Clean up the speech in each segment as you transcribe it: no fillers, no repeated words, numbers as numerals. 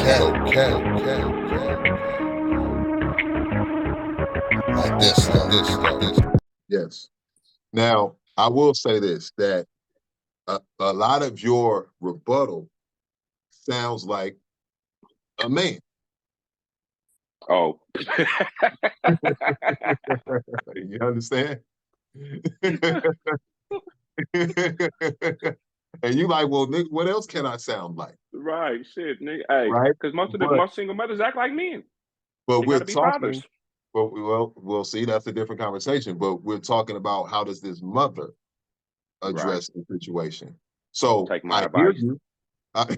Like this. Yes. Now, I will say this, that a lot of your rebuttal sounds like a man. Oh. You understand? And you like, well, Nick, what else can I sound like? Right, shit, nigga. Hey, Right? because But most single mothers act like men. but They we're got to be talking, fathers. well, we'll see, that's a different conversation. But we're talking about how does this mother Right. address the situation. So Take my I hear advice. you. I,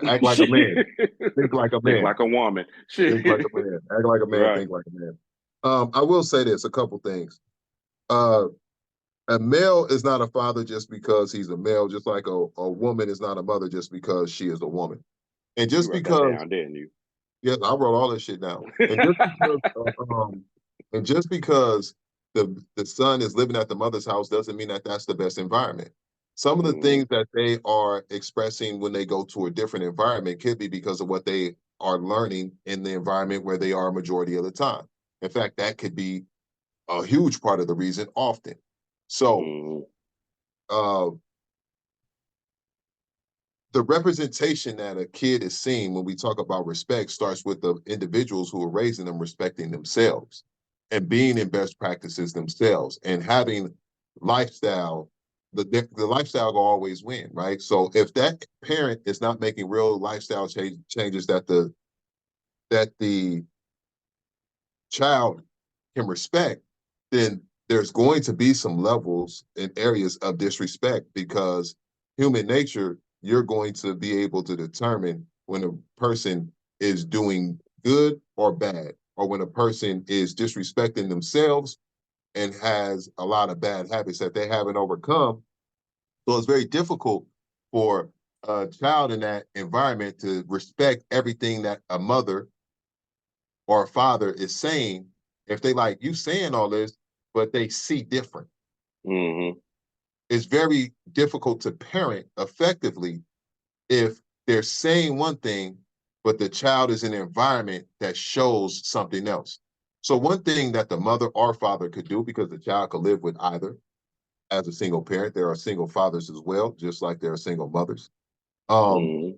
act like a man. Shit. Think like a Think man. like a woman. Shit. Think like a man. Act like a man. Right. Think like a man. I will say this: a couple things. Uh, a male is not a father just because he's a male, just like a woman is not a mother just because she is a woman. And You just wrote that because, down, didn't you? yes, I wrote all this shit down. And just because the son is living at the mother's house doesn't mean that that's the best environment. Some of the Mm-hmm. things that they are expressing when they go to a different environment could be because of what they are learning in the environment where they are a majority of the time. In fact, that could be a huge part of the reason often. So, Mm-hmm. uh, the representation that a kid is seeing when we talk about respect starts with the individuals who are raising them respecting themselves and being in best practices themselves and having lifestyle. The lifestyle will always win, right? So if that parent is not making real lifestyle changes that the child can respect, then there's going to be some levels and areas of disrespect because human nature, you're going to be able to determine when a person is doing good or bad, or when a person is disrespecting themselves and has a lot of bad habits that they haven't overcome. So it's very difficult for a child in that environment to respect everything that a mother or a father is saying if they like you saying all this, but they see different. Mm-hmm. It's very difficult to parent effectively if they're saying one thing, but the child is in an environment that shows something else. So one thing that the mother or father could do, because the child could live with either as a single parent, there are single fathers as well, just like there are single mothers. Um, Mm-hmm.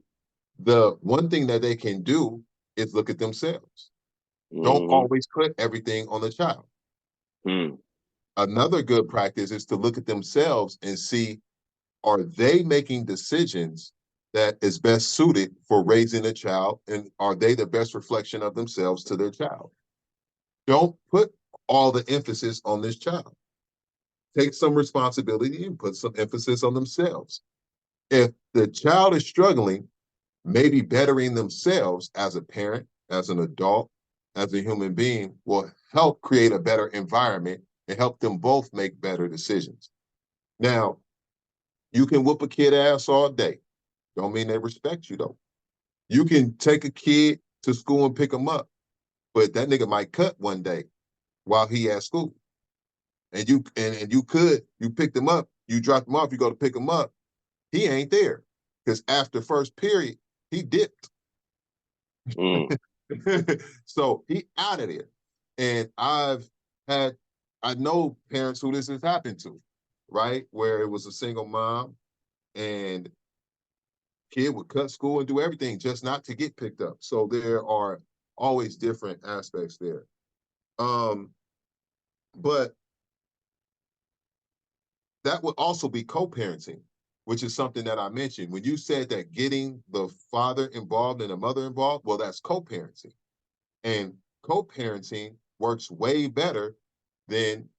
the one thing that they can do is look at themselves. Don't Mm-hmm. always put everything on the child. Mm-hmm. Another good practice is to look at themselves and see, are they making decisions that is best suited for raising a child, and are they the best reflection of themselves to their child? Don't put all the emphasis on this child. Take some responsibility and put some emphasis on themselves. If the child is struggling, maybe bettering themselves as a parent, as an adult, as a human being will help create a better environment and help them both make better decisions. Now, you can whoop a kid ass all day. Don't mean they respect you though. You can take a kid to school and pick him up, but that nigga might cut one day while he at school. And you picked him up, you dropped him off, you go to pick him up, he ain't there. Because after first period, he dipped. Mm. So he out of there. And had I know parents who this has happened to, right? Where it was a single mom and kid would cut school and do everything just not to get picked up. So there are always different aspects there. Um, but that would also be co-parenting, which is something that I mentioned. When you said that getting the father involved and the mother involved, well, that's co-parenting. And co-parenting works way better than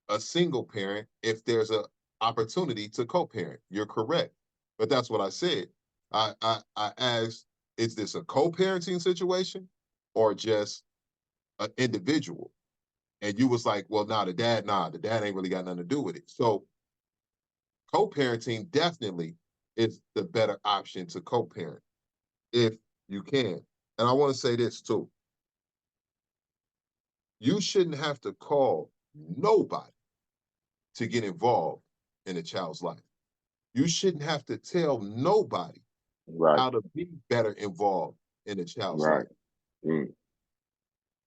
a single parent if there's an opportunity to co-parent. You're correct. But that's what I said. I asked, is this a co-parenting situation or just an individual? And you was like, well, the dad ain't really got nothing to do with it. So co-parenting definitely is the better option to co-parent if you can. And I want to say this too. You shouldn't have to call nobody to get involved in a child's life. You shouldn't have to tell nobody Right. how to be better involved in a child's Right.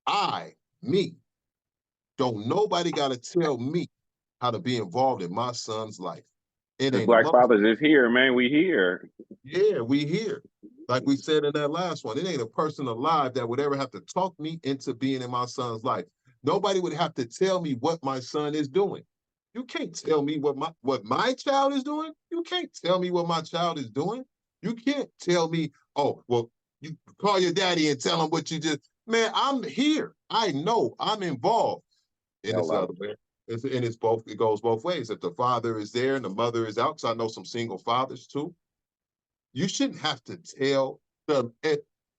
life. Me, don't nobody got to tell me how to be involved in my son's life. It Because ain't a Black mother. Fathers is here, man. We here. Yeah, we here. Like we said in that last one, it ain't a person alive that would ever have to talk me into being in my son's life. Nobody would have to tell me what my son is doing. You can't tell me what my child is doing. You can't tell me what my child is doing. You can't tell me, oh, well, you call your daddy and tell him what you just, man, I'm here. I know I'm involved. And it's the other way. It's both, it goes both ways. If the father is there and the mother is out, because I know some single fathers too, you shouldn't have to tell the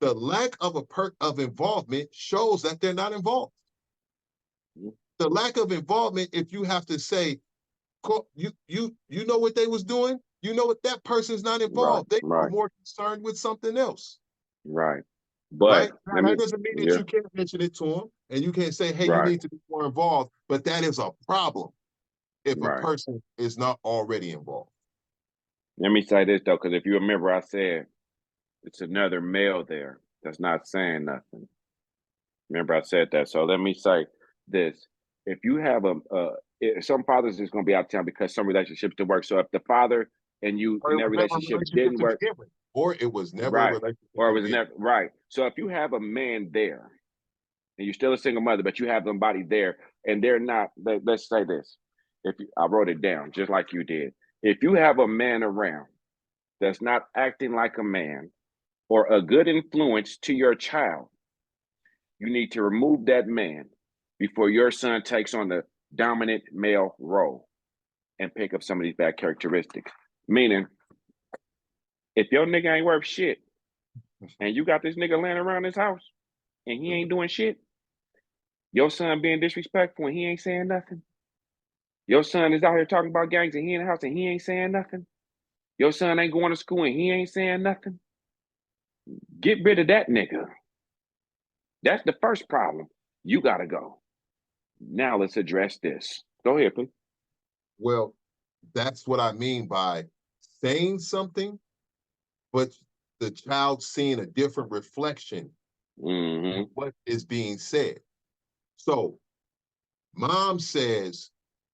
lack of of involvement shows that they're not involved. The lack of involvement, if you have to say, you know what they was doing, you know what, that person's not involved. They were more concerned with something else. Right. But right? Now, that doesn't mean that you can't mention it to them and you can't say, hey, you need to be more involved, but that is a problem if a person is not already involved. Let me say this though, because if you remember, I said it's another male there that's not saying nothing. Remember, I said that. So let me say this: if you have some fathers is going to be out of town because some relationships didn't work. So if the father and you in that relationship didn't work, or it was never a relationship, or it was never right. So if you have a man there and you're still a single mother, but you have somebody there and they're not, let's say this. I wrote it down just like you did. If you have a man around that's not acting like a man or a good influence to your child, you need to remove that man before your son takes on the dominant male role and pick up some of these bad characteristics. Meaning, if your nigga ain't worth shit and you got this nigga laying around his house and he ain't doing shit, your son being disrespectful and he ain't saying nothing. Your son is out here talking about gangs and he in the house and he ain't saying nothing. Your son ain't going to school and he ain't saying nothing. Get rid of that nigga. That's the first problem. You got to go. Now let's address this. Go ahead, please. Well, that's what I mean by saying something, but the child seeing a different reflection of what is being said. So mom says,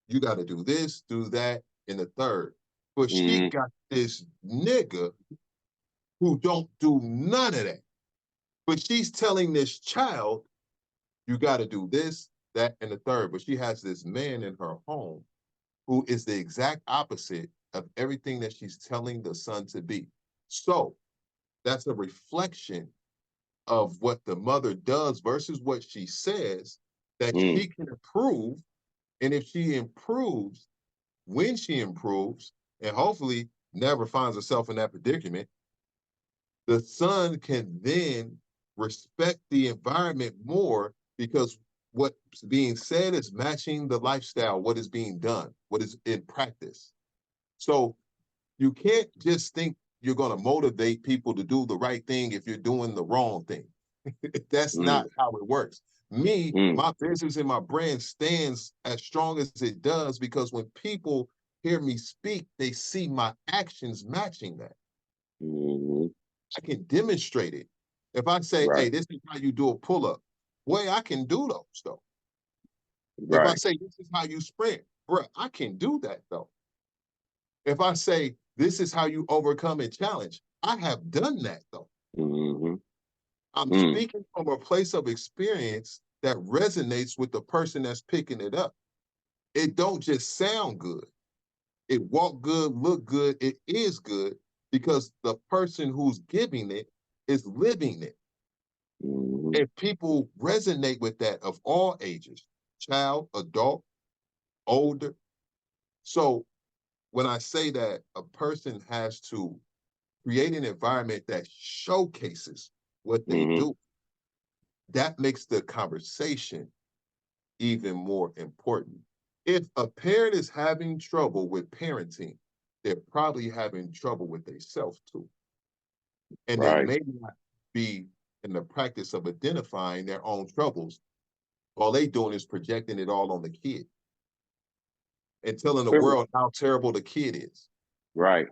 you got to do this, do that, and the third. But she got this nigga who don't do none of that. But she's telling this child, you got to do this, that, and the third. But she has this man in her home who is the exact opposite of everything that she's telling the son to be. So that's a reflection of what the mother does versus what she says that she can improve. And if she improves, when she improves, and hopefully never finds herself in that predicament, the son can then respect the environment more because what's being said is matching the lifestyle, what is being done, what is in practice. So you can't just think you're going to motivate people to do the right thing if you're doing the wrong thing. That's not how it works. My business and my brand stands as strong as it does because when people hear me speak, they see my actions matching that. I can demonstrate it. If I say, hey, this is how you do a pull-up, boy, I can do those though. If I say, this is how you sprint, bro, I can do that though. If I say, this is how you overcome a challenge, I have done that though. I'm speaking from a place of experience that resonates with the person that's picking it up. It don't just sound good. It walk good, look good, it is good because the person who's giving it is living it. And people resonate with that of all ages, child, adult, older. So when I say that a person has to create an environment that showcases what they do, that makes the conversation even more important. If a parent is having trouble with parenting, they're probably having trouble with themselves too. And they may not be in the practice of identifying their own troubles. All they doing is projecting it all on the kid and telling the world how terrible the kid is. Right.